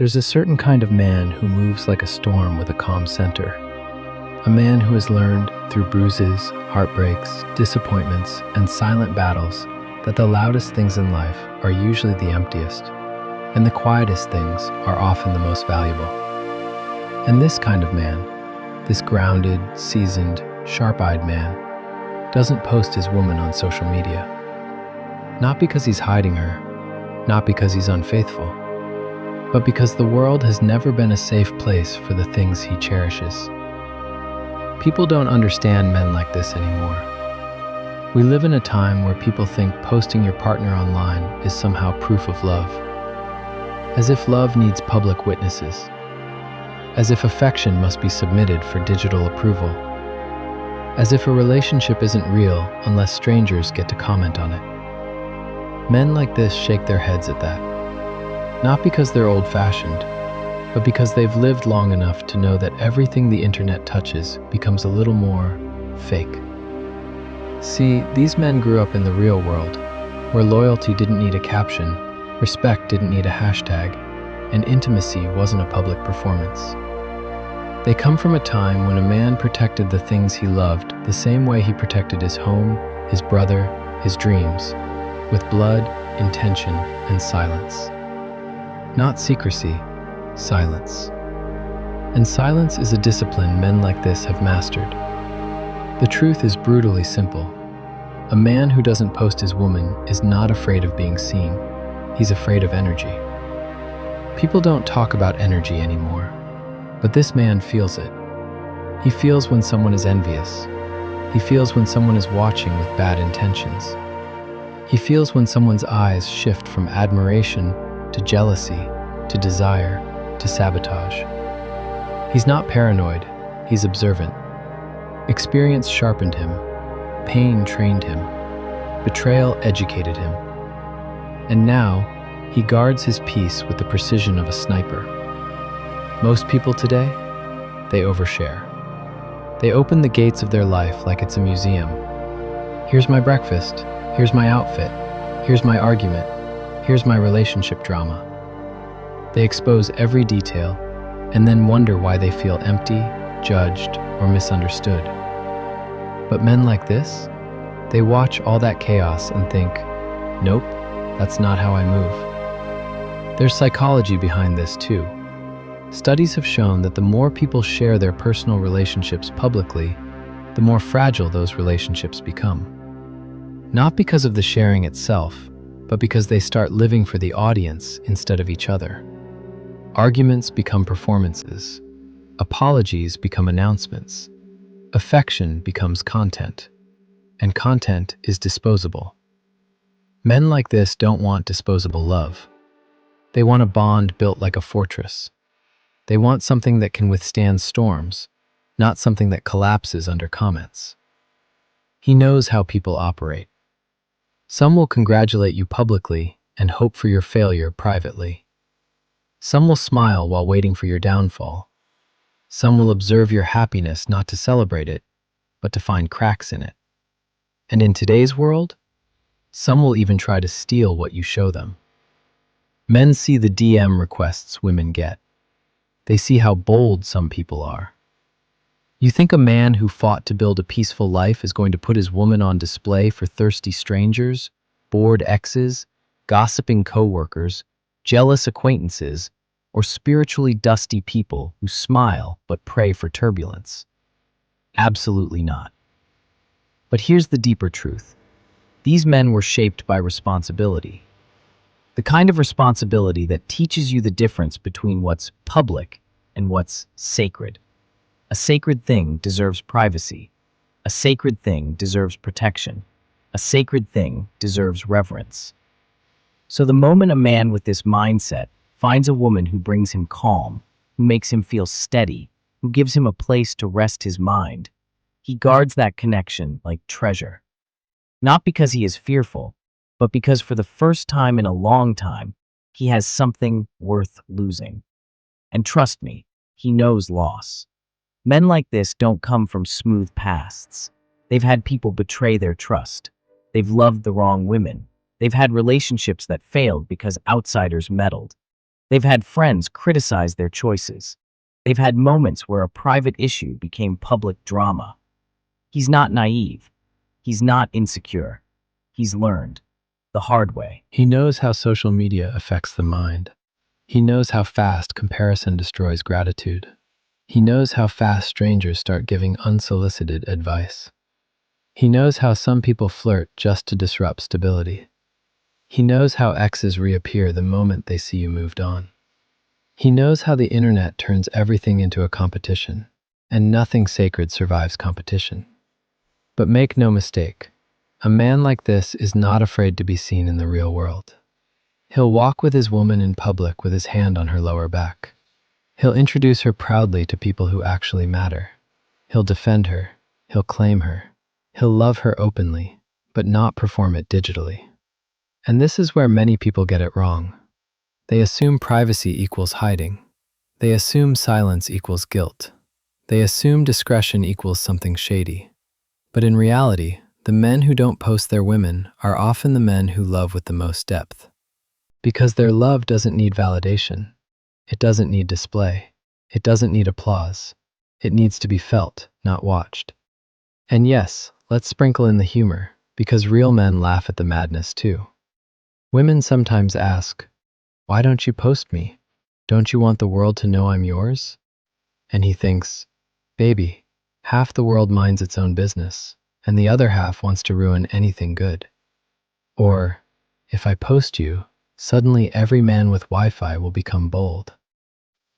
There's a certain kind of man who moves like a storm with a calm center. A man who has learned, through bruises, heartbreaks, disappointments, and silent battles, that the loudest things in life are usually the emptiest, and the quietest things are often the most valuable. And this kind of man, this grounded, seasoned, sharp-eyed man, doesn't post his woman on social media. Not because he's hiding her, not because he's unfaithful, but because the world has never been a safe place for the things he cherishes. People don't understand men like this anymore. We live in a time where people think posting your partner online is somehow proof of love. As if love needs public witnesses. As if affection must be submitted for digital approval. As if a relationship isn't real unless strangers get to comment on it. Men like this shake their heads at that. Not because they're old-fashioned, but because they've lived long enough to know that everything the internet touches becomes a little more fake. See, these men grew up in the real world, where loyalty didn't need a caption, respect didn't need a hashtag, and intimacy wasn't a public performance. They come from a time when a man protected the things he loved the same way he protected his home, his brother, his dreams, with blood, intention, and silence. Not secrecy, silence. And silence is a discipline men like this have mastered. The truth is brutally simple. A man who doesn't post his woman is not afraid of being seen. He's afraid of energy. People don't talk about energy anymore, but this man feels it. He feels when someone is envious. He feels when someone is watching with bad intentions. He feels when someone's eyes shift from admiration to jealousy, to desire, to sabotage. He's not paranoid, he's observant. Experience sharpened him, pain trained him, betrayal educated him. And now, he guards his peace with the precision of a sniper. Most people today, they overshare. They open the gates of their life like it's a museum. Here's my breakfast, here's my outfit, here's my argument, here's my relationship drama. They expose every detail and then wonder why they feel empty, judged, or misunderstood. But men like this, they watch all that chaos and think, nope, that's not how I move. There's psychology behind this too. Studies have shown that the more people share their personal relationships publicly, the more fragile those relationships become. Not because of the sharing itself, but because they start living for the audience instead of each other. Arguments become performances. Apologies become announcements. Affection becomes content. And content is disposable. Men like this don't want disposable love. They want a bond built like a fortress. They want something that can withstand storms, not something that collapses under comments. He knows how people operate. Some will congratulate you publicly and hope for your failure privately. Some will smile while waiting for your downfall. Some will observe your happiness not to celebrate it, but to find cracks in it. And in today's world, some will even try to steal what you show them. Men see the DM requests women get. They see how bold some people are. You think a man who fought to build a peaceful life is going to put his woman on display for thirsty strangers, bored exes, gossiping coworkers, jealous acquaintances, or spiritually dusty people who smile but pray for turbulence? Absolutely not. But here's the deeper truth. These men were shaped by responsibility. The kind of responsibility that teaches you the difference between what's public and what's sacred. A sacred thing deserves privacy. A sacred thing deserves protection. A sacred thing deserves reverence. So the moment a man with this mindset finds a woman who brings him calm, who makes him feel steady, who gives him a place to rest his mind, he guards that connection like treasure. Not because he is fearful, but because for the first time in a long time, he has something worth losing. And trust me, he knows loss. Men like this don't come from smooth pasts. They've had people betray their trust. They've loved the wrong women. They've had relationships that failed because outsiders meddled. They've had friends criticize their choices. They've had moments where a private issue became public drama. He's not naive. He's not insecure. He's learned the hard way. He knows how social media affects the mind. He knows how fast comparison destroys gratitude. He knows how fast strangers start giving unsolicited advice. He knows how some people flirt just to disrupt stability. He knows how exes reappear the moment they see you moved on. He knows how the internet turns everything into a competition, and nothing sacred survives competition. But make no mistake, a man like this is not afraid to be seen in the real world. He'll walk with his woman in public with his hand on her lower back. He'll introduce her proudly to people who actually matter. He'll defend her. He'll claim her. He'll love her openly, but not perform it digitally. And this is where many people get it wrong. They assume privacy equals hiding. They assume silence equals guilt. They assume discretion equals something shady. But in reality, the men who don't post their women are often the men who love with the most depth. Because their love doesn't need validation. It doesn't need display. It doesn't need applause. It needs to be felt, not watched. And yes, let's sprinkle in the humor, because real men laugh at the madness too. Women sometimes ask, "Why don't you post me? Don't you want the world to know I'm yours?" And he thinks, "Baby, half the world minds its own business, and the other half wants to ruin anything good." Or, "If I post you, suddenly every man with Wi-Fi will become bold."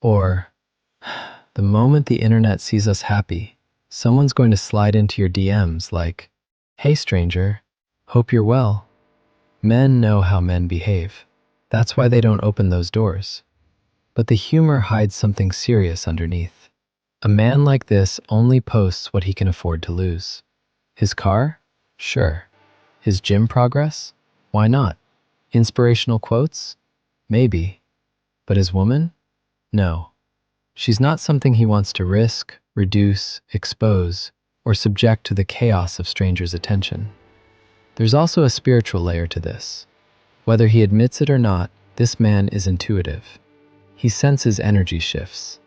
Or, "The moment the internet sees us happy, someone's going to slide into your DMs like, 'Hey stranger, hope you're well.'" Men know how men behave. That's why they don't open those doors. But the humor hides something serious underneath. A man like this only posts what he can afford to lose. His car? Sure. His gym progress? Why not? Inspirational quotes? Maybe. But his woman? No. She's not something he wants to risk, reduce, expose, or subject to the chaos of strangers' attention. There's also a spiritual layer to this. Whether he admits it or not, this man is intuitive. He senses energy shifts.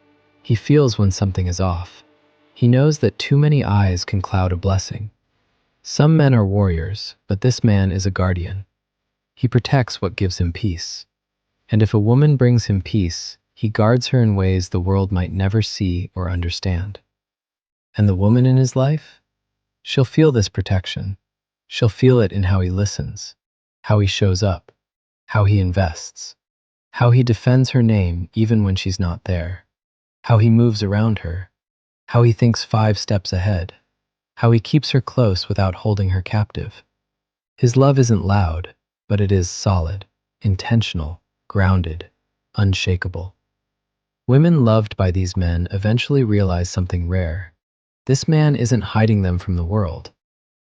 He feels when something is off. He knows that too many eyes can cloud a blessing. Some men are warriors, but this man is a guardian. He protects what gives him peace. And if a woman brings him peace, he guards her in ways the world might never see or understand. And the woman in his life? She'll feel this protection. She'll feel it in how he listens, how he shows up, how he invests, how he defends her name even when she's not there, how he moves around her, how he thinks 5 steps ahead, how he keeps her close without holding her captive. His love isn't loud, but it is solid, intentional, grounded, unshakable. Women loved by these men eventually realize something rare. This man isn't hiding them from the world.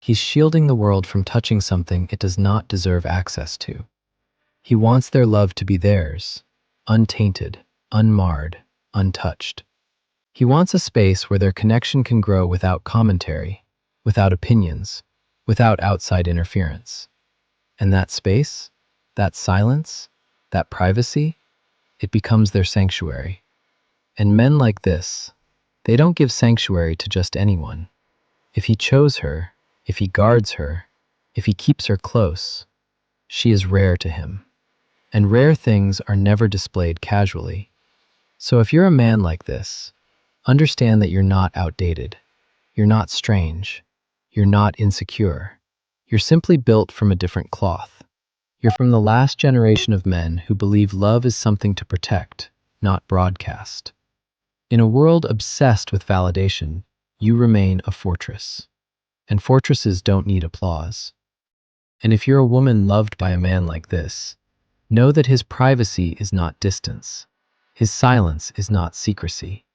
He's shielding the world from touching something it does not deserve access to. He wants their love to be theirs, untainted, unmarred, untouched. He wants a space where their connection can grow without commentary, without opinions, without outside interference. And that space, that silence, that privacy, it becomes their sanctuary. And men like this, they don't give sanctuary to just anyone. If he chose her, if he guards her, if he keeps her close, she is rare to him. And rare things are never displayed casually. So if you're a man like this, understand that you're not outdated. You're not strange. You're not insecure. You're simply built from a different cloth. You're from the last generation of men who believe love is something to protect, not broadcast. In a world obsessed with validation, you remain a fortress. And fortresses don't need applause. And if you're a woman loved by a man like this, know that his privacy is not distance. His silence is not secrecy.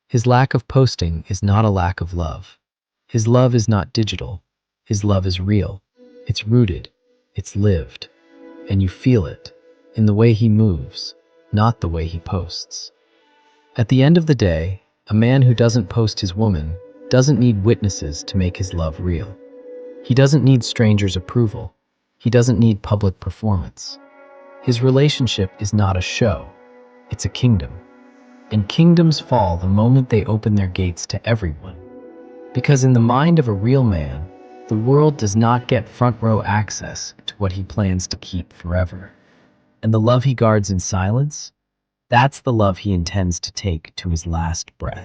His lack of posting is not a lack of love. His love is not digital. His love is real. It's rooted. It's lived. And you feel it in the way he moves, not the way he posts. At the end of the day, a man who doesn't post his woman doesn't need witnesses to make his love real. He doesn't need strangers' approval. He doesn't need public performance. His relationship is not a show. It's a kingdom. And kingdoms fall the moment they open their gates to everyone. Because in the mind of a real man, the world does not get front row access to what he plans to keep forever. And the love he guards in silence, that's the love he intends to take to his last breath.